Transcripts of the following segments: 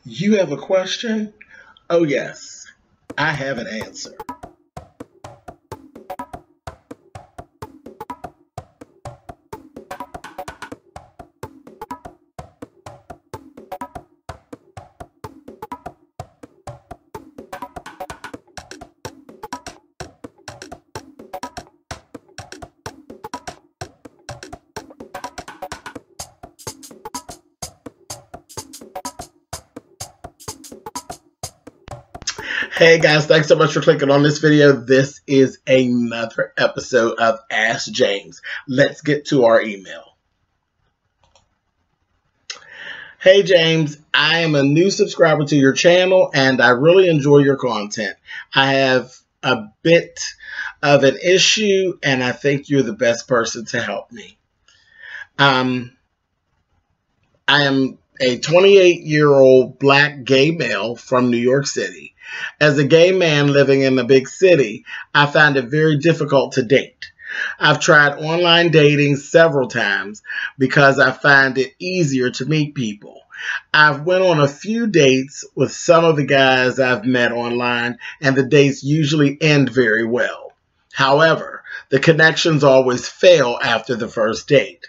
You have a question? Oh, yes, I have an answer. Hey guys, thanks so much for clicking on this video. This is another episode of Ask James. Let's get to our email. Hey James, I am a new subscriber to your channel and I really enjoy your content. I have a bit of an issue and I think you're the best person to help me. I am a 28-year-old black gay male from New York City. As a gay man living in a big city, I find it very difficult to date. I've tried online dating several times because I find it easier to meet people. I've went on a few dates with some of the guys I've met online, and the dates usually end very well. However, the connections always fail after the first date.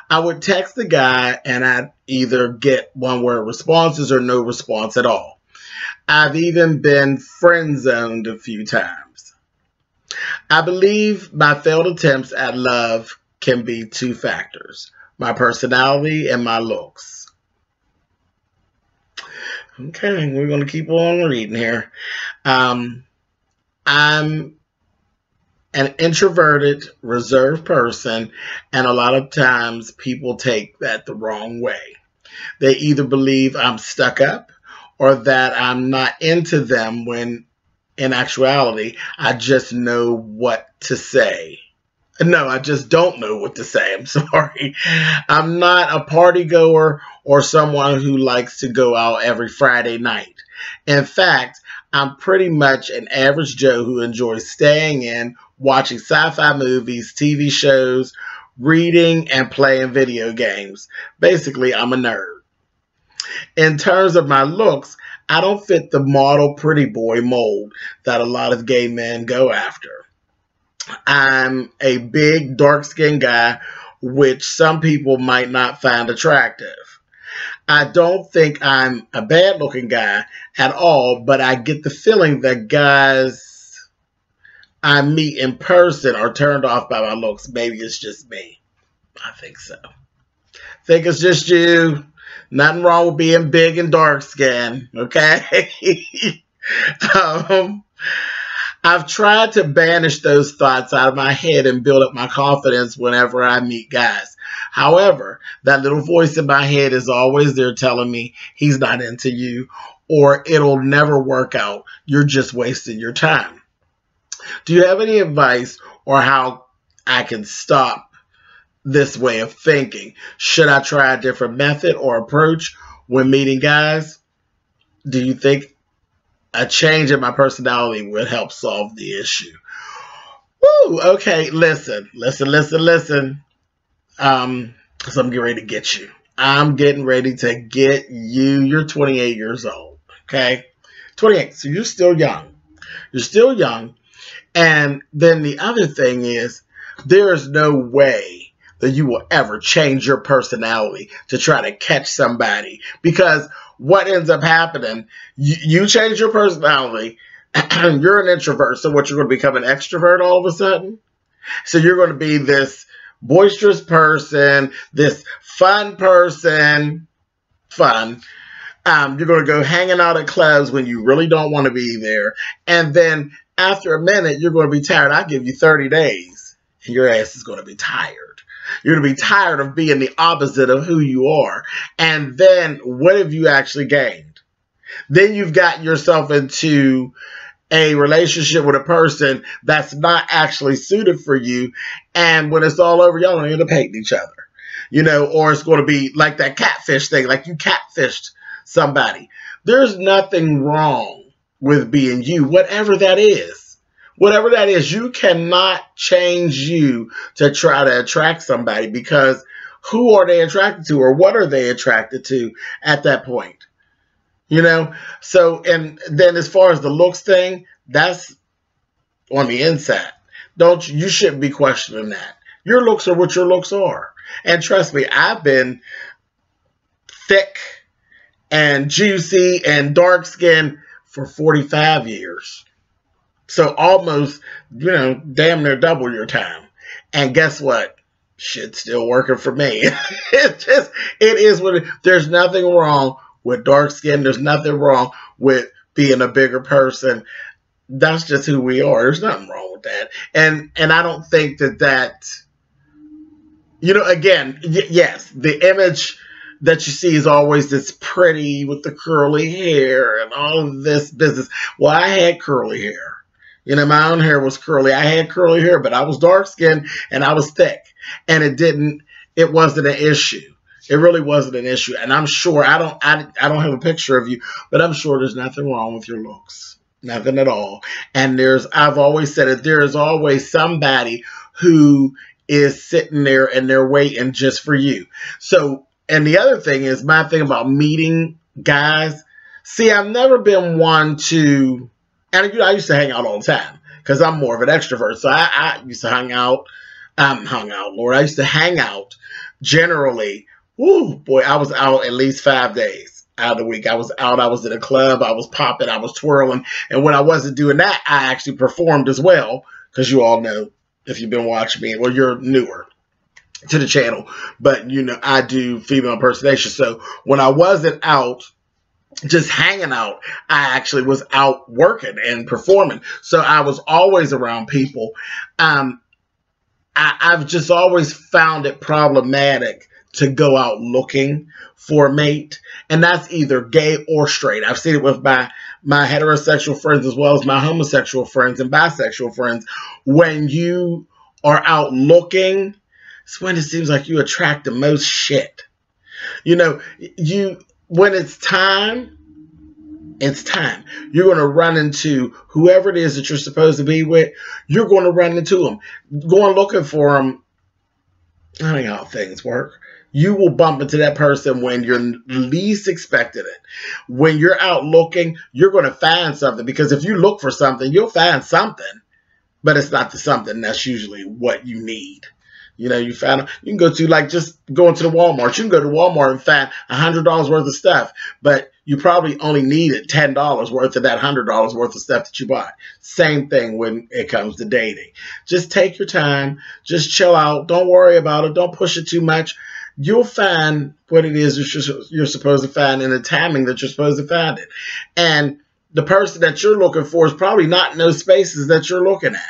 I would text the guy and I'd either get one-word responses or no response at all. I've even been friend-zoned a few times. I believe my failed attempts at love can be two factors: my personality and my looks. Okay, we're going to keep on reading here. I'm an introverted, reserved person, and a lot of times people take that the wrong way. They either believe I'm stuck up or that I'm not into them when in actuality, I just know what to say. No, I just don't know what to say. I'm sorry. I'm not a party goer or someone who likes to go out every Friday night. In fact, I'm pretty much an average Joe who enjoys staying in, watching sci-fi movies, TV shows, reading, and playing video games. Basically, I'm a nerd. In terms of my looks, I don't fit the model pretty boy mold that a lot of gay men go after. I'm a big, dark-skinned guy, which some people might not find attractive. I don't think I'm a bad-looking guy at all, but I get the feeling that guys I meet in person are turned off by my looks. Maybe it's just me. I think so. Think it's just you. Nothing wrong with being big and dark skinned, okay? I've tried to banish those thoughts out of my head and build up my confidence whenever I meet guys. However, that little voice in my head is always there telling me he's not into you or it'll never work out. You're just wasting your time. Do you have any advice or how I can stop this way of thinking? Should I try a different method or approach when meeting guys? Do you think a change in my personality would help solve the issue? Woo, okay, listen. So I'm getting ready to get you. I'm getting ready to get you. You're 28 years old, okay? 28, so you're still young. You're still young. And then the other thing is, there is no way that you will ever change your personality to try to catch somebody. Because what ends up happening, you change your personality, you're an introvert, so what, you're going to become an extrovert all of a sudden? So you're going to be this boisterous person, this fun person, you're going to go hanging out at clubs when you really don't want to be there. And then after a minute, you're going to be tired. I'll give you 30 days, and your ass is going to be tired. You're going to be tired of being the opposite of who you are. And then what have you actually gained? Then you've got yourself into a relationship with a person that's not actually suited for you. And when it's all over, y'all end up hating each other. You know, or it's going to be like that catfish thing, like you catfished somebody. There's nothing wrong with being you, whatever that is. Whatever that is, you cannot change you to try to attract somebody, because who are they attracted to or what are they attracted to at that point? You know, so, and then as far as the looks thing, that's on the inside. Don't you shouldn't be questioning that. Your looks are what your looks are. And trust me, I've been thick and juicy and dark skinned for 45 years. So almost, damn near double your time. And guess what? Shit's still working for me. It is what there's nothing wrong with dark skin. There's nothing wrong with being a bigger person. That's just who we are. There's nothing wrong with that. And I don't think that, again, yes, the image that you see is always this pretty with the curly hair and all of this business. Well, I had curly hair. My own hair was curly. I had curly hair, but I was dark skinned and I was thick. And it wasn't an issue. It really wasn't an issue. And I'm sure, I don't have a picture of you, but I'm sure there's nothing wrong with your looks. Nothing at all. And I've always said it, there is always somebody who is sitting there and they're waiting just for you. So, and the other thing is, my thing about meeting guys, see, I've never been one to, and I used to hang out all the time because I'm more of an extrovert. So I used to hang out, I used to hang out generally. Woo, boy, I was out at least 5 days out of the week. I was out, I was in a club, I was popping, I was twirling. And when I wasn't doing that, I actually performed as well. Because you all know, if you've been watching me, well, you're newer to the channel, but I do female impersonation. So when I wasn't out just hanging out, I actually was out working and performing. So I was always around people. I've just always found it problematic to go out looking for a mate, and that's either gay or straight. I've seen it with my heterosexual friends as well as my homosexual friends and bisexual friends. When you are out looking, it's when it seems like you attract the most shit. When it's time, you're going to run into whoever it is that you're supposed to be with. You're going to run into them. Going looking for them, I don't know how things work. You will bump into that person when you're least expecting it. When you're out looking, you're going to find something. Because if you look for something, you'll find something. But it's not the something that's usually what you need. You can go to, just going to the Walmart. You can go to Walmart and find $100 worth of stuff, but you probably only needed $10 worth of that $100 worth of stuff that you bought. Same thing when it comes to dating. Just take your time. Just chill out. Don't worry about it. Don't push it too much. You'll find what it is you're supposed to find in the timing that you're supposed to find it. And the person that you're looking for is probably not in those spaces that you're looking at.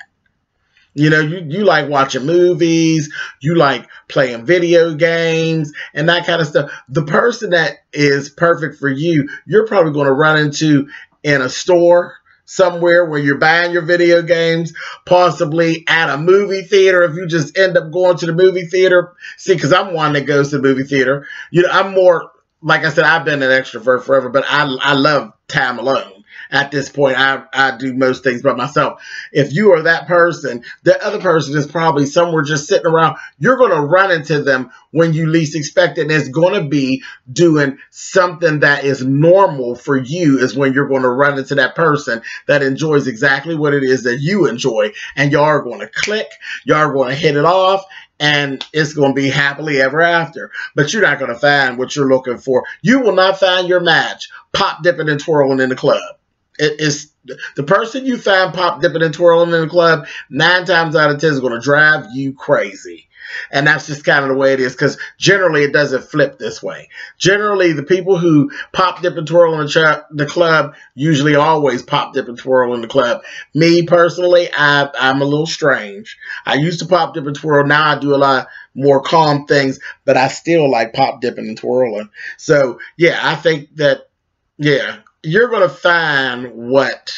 You like watching movies, you like playing video games and that kind of stuff. The person that is perfect for you, you're probably going to run into in a store somewhere where you're buying your video games, possibly at a movie theater if you just end up going to the movie theater. See, because I'm one that goes to the movie theater. I'm more, like I said, I've been an extrovert forever, but I love time alone. At this point, I do most things by myself. If you are that person, the other person is probably somewhere just sitting around. You're going to run into them when you least expect it. And it's going to be doing something that is normal for you is when you're going to run into that person that enjoys exactly what it is that you enjoy. And y'all are going to click. Y'all are going to hit it off. And it's going to be happily ever after. But you're not going to find what you're looking for. You will not find your match pop, dipping, and twirling in the club. It is the person you find pop, dipping, and twirling in the club, 9 times out of 10 is going to drive you crazy. And that's just kind of the way it is, because generally it doesn't flip this way. Generally, the people who pop, dip, and twirl in the club usually always pop, dip, and twirl in the club. Me, personally, I'm a little strange. I used to pop, dip, and twirl. Now I do a lot more calm things, but I still like pop, dipping, and twirling. So, yeah, I think that, yeah, you're going to find what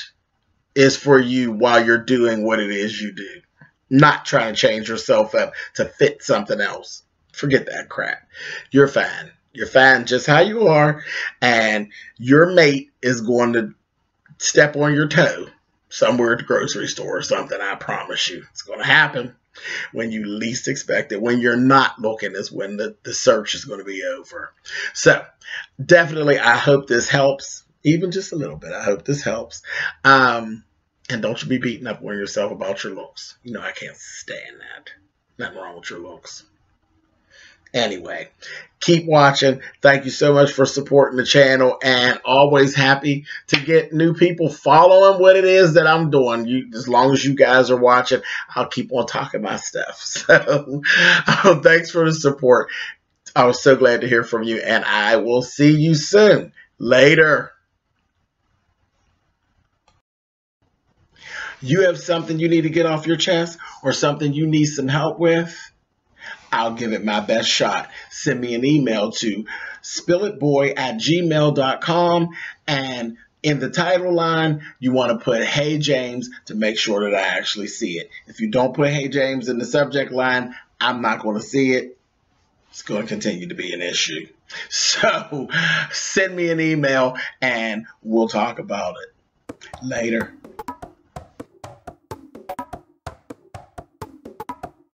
is for you while you're doing what it is you do. Not trying to change yourself up to fit something else. Forget that crap. You're fine. You're fine just how you are. And your mate is going to step on your toe somewhere at the grocery store or something. I promise you. It's going to happen when you least expect it. When you're not looking is when the search is going to be over. So, definitely, I hope this helps. even just a little bit. I hope this helps. And don't you be beating up on yourself about your looks. You know I can't stand that. Nothing wrong with your looks. Anyway, keep watching. Thank you so much for supporting the channel, and always happy to get new people following what it is that I'm doing. As long as you guys are watching, I'll keep on talking my stuff. So thanks for the support. I was so glad to hear from you, and I will see you soon. Later. You have something you need to get off your chest or something you need some help with? I'll give it my best shot. Send me an email to spillitboy@gmail.com, and in the title line, you want to put "Hey James" to make sure that I actually see it. If you don't put "Hey James" in the subject line, I'm not going to see it. It's going to continue to be an issue. So send me an email and we'll talk about it. Later.